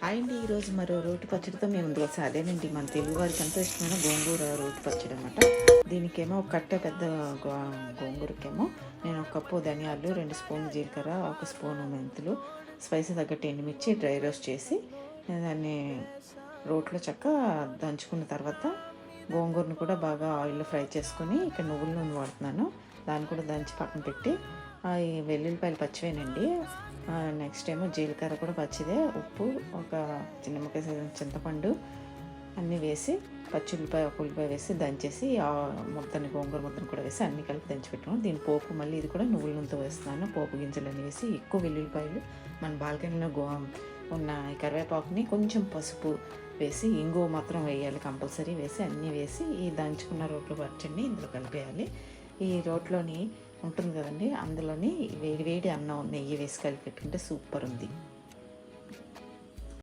Hi అండి. ఈరోజు మరో రోటి పచ్చడితో మేము ముందుకు వచ్చాం. అదేనండి మన తెలుగు వారికి ఎంతో ఇష్టమైన గోంగూర రోటి పచ్చడి అనమాట. దీనికేమో ఒక కట్ట పెద్ద గోంగూరకేమో నేను ఒక కప్పు ధనియాలు, 2 స్పూన్లు జీలకర్ర, 1 స్పూను మెంతులు, స్పైసీ తగ్గట్టు ఎండుమిర్చి డ్రై రోస్ట్ చేసి దాన్ని రోట్లో దంచుకున్న తర్వాత గోంగూరను కూడా బాగా ఆయిల్లో ఫ్రై చేసుకొని ఇక్కడ నువ్వుల నూనె వాడుతున్నాను. దాన్ని కూడా దంచి పక్కన పెట్టి ఈ వెల్లుల్లిపాయలు పచ్చివేనండి. నెక్స్ట్ ఏమో జీలకర్ర కూడా పచ్చిదే, ఉప్పు, ఒక చిన్న ముక్క చింతపండు అన్నీ వేసి ఒక ఉల్లిపాయ వేసి దంచేసి గోంగూర ముద్దను కూడా వేసి అన్నీ కలిపి దంచి పెట్టుకున్నాను. దీని పోపు మళ్ళీ ఇది కూడా నువ్వుల నూనెతో వేస్తున్నాను. పోపు గింజలన్నీ వేసి ఎక్కువ వెల్లుల్లిపాయలు, మన బాల్కనీలో ఉన్న కరివేపాకుని కొంచెం పసుపు వేసి ఇంగువ మాత్రం వేయాలి కంపల్సరీ వేసి అన్నీ వేసి ఈ దంచుకున్న రోట్లో పచ్చడిని ఇందులో కలిపేయాలి. ఈ రోట్లోని ఉంటుంది కదండి, అందులోని వేడి వేడి అన్నం నెయ్యి వేసి కలిపి పెట్టుకుంటే సూపర్ ఉంది.